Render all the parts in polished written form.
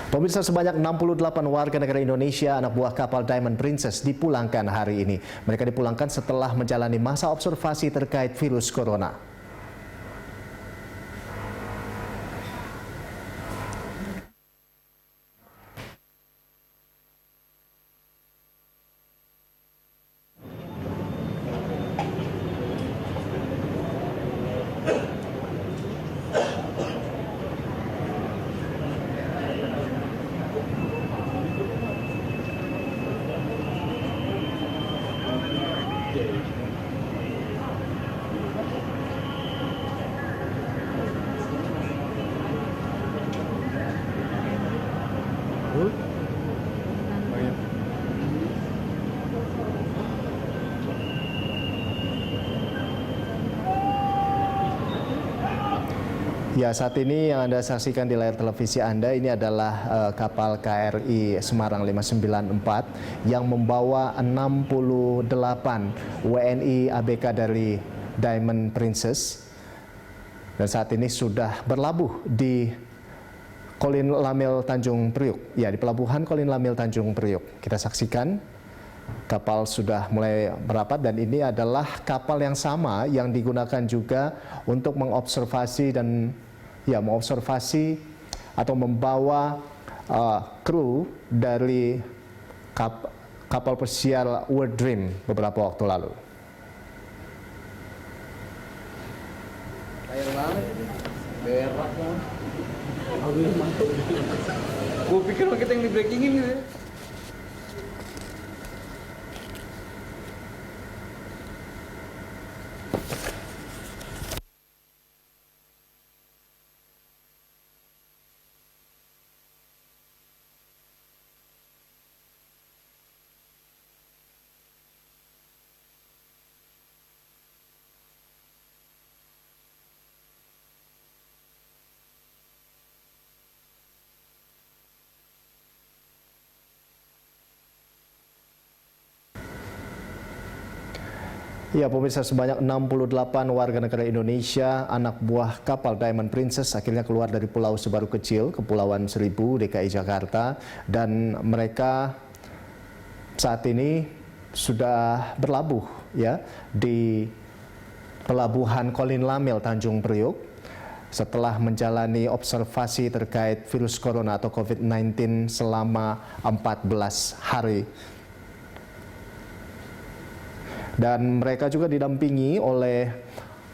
Pemirsa, sebanyak 68 warga negara Indonesia anak buah kapal Diamond Princess dipulangkan hari ini. Mereka dipulangkan setelah menjalani masa observasi terkait virus corona. Ya, saat ini yang Anda saksikan di layar televisi Anda ini adalah kapal KRI Semarang 594 yang membawa 68 WNI ABK dari Diamond Princess. Dan saat ini sudah berlabuh di Kolin Lamil Tanjung Priuk. Ya, di pelabuhan Kolin Lamil Tanjung Priuk. Kita saksikan kapal sudah mulai merapat dan ini adalah kapal yang sama yang digunakan juga untuk mengobservasi dan mengobservasi atau membawa kru dari kapal pesiar World Dream beberapa waktu lalu. Air banget ini, berak kan. Aduh, mantap. Gue pikir kita yang di breakingin gitu ya. Ya, pemirsa, sebanyak 68 warga negara Indonesia anak buah kapal Diamond Princess akhirnya keluar dari Pulau Sebaru Kecil, Kepulauan Seribu, DKI Jakarta, dan mereka saat ini sudah berlabuh ya di pelabuhan Kolin Lamil Tanjung Priuk setelah menjalani observasi terkait virus corona atau COVID-19 selama 14 hari. Dan mereka juga didampingi oleh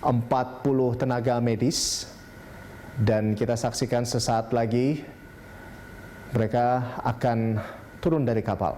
40 tenaga medis. Dan kita saksikan sesaat lagi mereka akan turun dari kapal.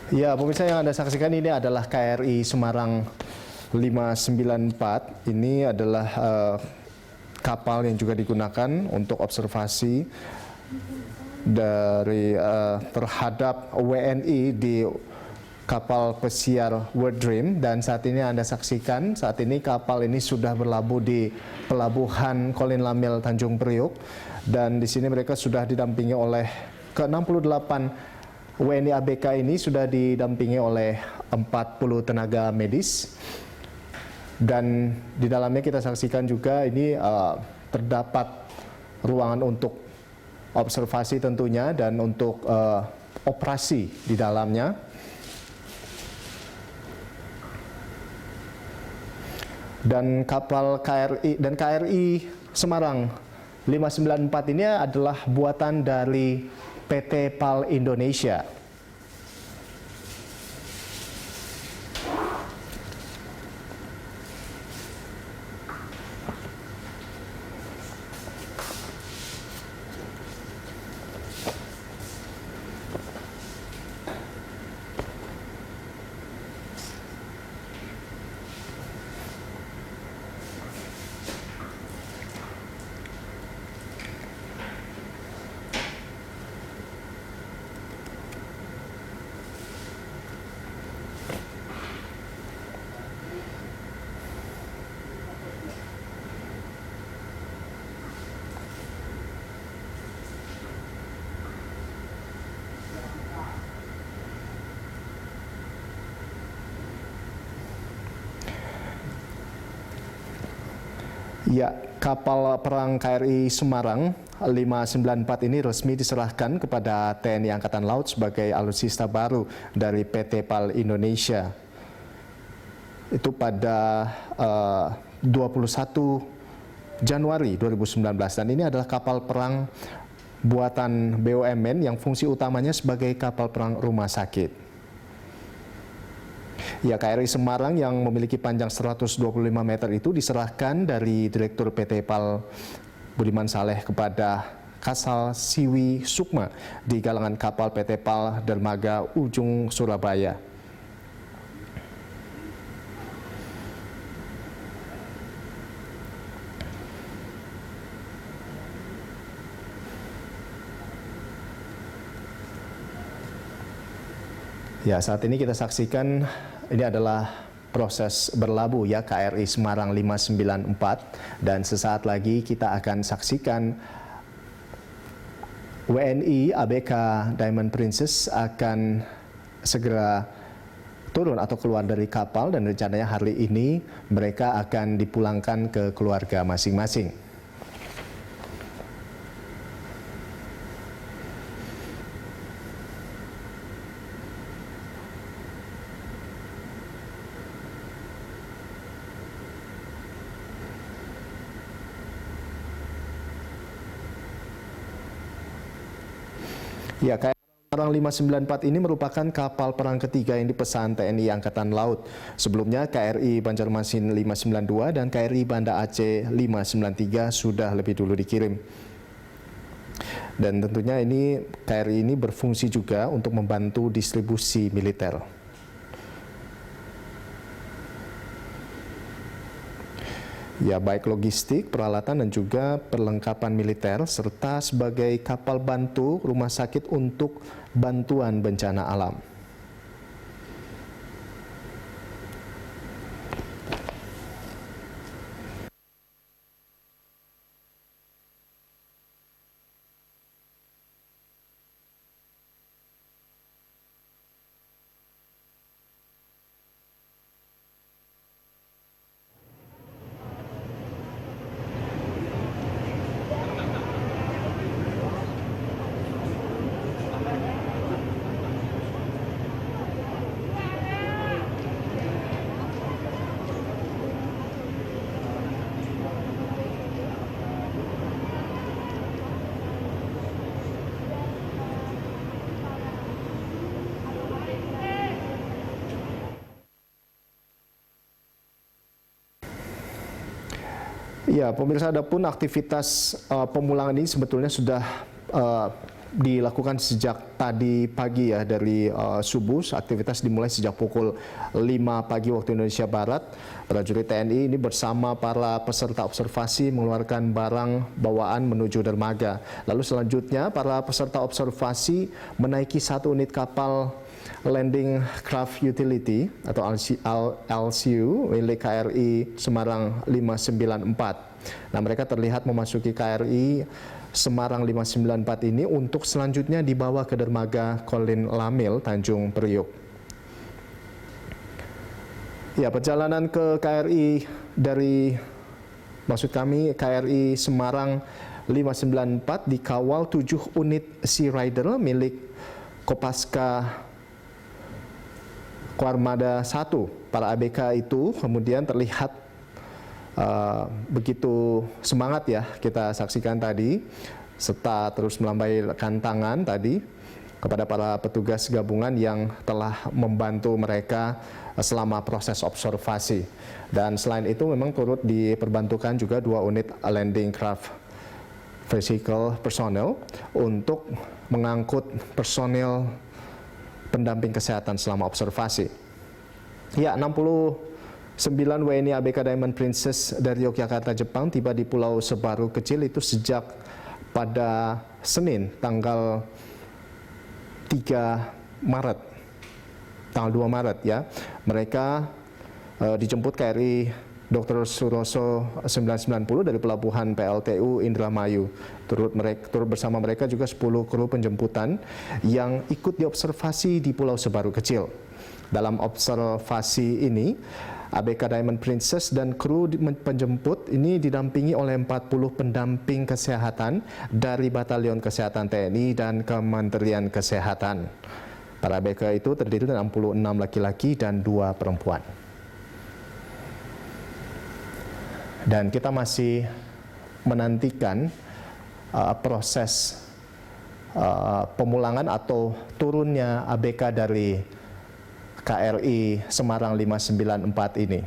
Ya, pemirsa, yang Anda saksikan ini adalah KRI Semarang 594. Ini adalah kapal yang juga digunakan untuk observasi dari terhadap WNI di kapal pesiar World Dream. Dan saat ini Anda saksikan, saat ini kapal ini sudah berlabuh di pelabuhan Kolin Lamil Tanjung Priuk. Dan di sini mereka sudah didampingi oleh ke-68 WNI ABK ini sudah didampingi oleh 40 tenaga medis. Dan di dalamnya kita saksikan juga ini terdapat ruangan untuk observasi tentunya dan untuk operasi di dalamnya. Dan kapal KRI Semarang 594 ini adalah buatan dari PT PAL Indonesia. Ya, kapal perang KRI Semarang 594 ini resmi diserahkan kepada TNI Angkatan Laut sebagai alutsista baru dari PT PAL Indonesia. Itu pada 21 Januari 2019, dan ini adalah kapal perang buatan BUMN yang fungsi utamanya sebagai kapal perang rumah sakit. Ya, KRI Semarang yang memiliki panjang 125 meter itu diserahkan dari Direktur PT PAL Budiman Saleh kepada Kasal Siwi Sukma di galangan kapal PT PAL Dermaga Ujung Surabaya. Ya, saat ini kita saksikan ini adalah proses berlabuh ya KRI Semarang 594, dan sesaat lagi kita akan saksikan WNI ABK Diamond Princess akan segera turun atau keluar dari kapal, dan rencananya hari ini mereka akan dipulangkan ke keluarga masing-masing. Ya, KRI Semarang 594 ini merupakan kapal perang ketiga yang dipesan TNI Angkatan Laut. Sebelumnya KRI Banjarmasin 592 dan KRI Banda Aceh 593 sudah lebih dulu dikirim. Dan tentunya ini KRI ini berfungsi juga untuk membantu distribusi militer. Ya, baik logistik, peralatan, dan juga perlengkapan militer, serta sebagai kapal bantu rumah sakit untuk bantuan bencana alam. Ya, pemirsa, adapun aktivitas pemulangan ini sebetulnya sudah dilakukan sejak tadi pagi ya, dari subuh. Aktivitas dimulai sejak pukul 5 pagi waktu Indonesia Barat. Prajurit TNI ini bersama para peserta observasi mengeluarkan barang bawaan menuju dermaga. Lalu selanjutnya para peserta observasi menaiki satu unit kapal Landing Craft Utility atau LCU milik KRI Semarang 594. Nah, mereka terlihat memasuki KRI Semarang 594 ini untuk selanjutnya dibawa ke dermaga Kolin Lamil, Tanjung Priuk. Ya, perjalanan ke KRI dari maksud kami KRI Semarang 594 dikawal 7 unit Sea Rider milik Kopaska Koarmada 1. Para ABK itu kemudian terlihat begitu semangat ya, kita saksikan tadi, serta terus melambaikan tangan tadi kepada para petugas gabungan yang telah membantu mereka selama proses observasi. Dan selain itu memang turut diperbantukan juga 2 unit landing craft vehicle personel untuk mengangkut personel pendamping kesehatan selama observasi. Ya, 69 WNI ABK Diamond Princess dari Yogyakarta, Jepang tiba di Pulau Sebaru Kecil itu sejak pada Senin tanggal 3 Maret, tanggal 2 Maret ya. Mereka dijemput KRI Dr. Suroso 990 dari pelabuhan PLTU Indramayu. Turut bersama mereka juga 10 kru penjemputan yang ikut diobservasi di Pulau Sebaru Kecil. Dalam observasi ini, ABK Diamond Princess dan kru penjemput ini didampingi oleh 40 pendamping kesehatan dari Batalion Kesehatan TNI dan Kementerian Kesehatan. Para ABK itu terdiri dari 66 laki-laki dan 2 perempuan. Dan kita masih menantikan proses pemulangan atau turunnya ABK dari KRI Semarang 594 ini.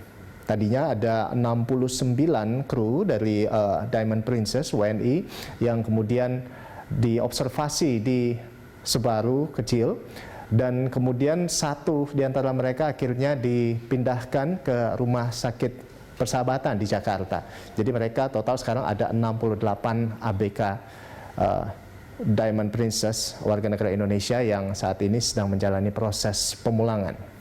Tadinya ada 69 kru dari Diamond Princess WNI yang kemudian diobservasi di Sebaru Kecil, dan kemudian 1 di antara mereka akhirnya dipindahkan ke Rumah Sakit Persahabatan di Jakarta. Jadi mereka total sekarang ada 68 ABK Diamond Princess warga negara Indonesia yang saat ini sedang menjalani proses pemulangan.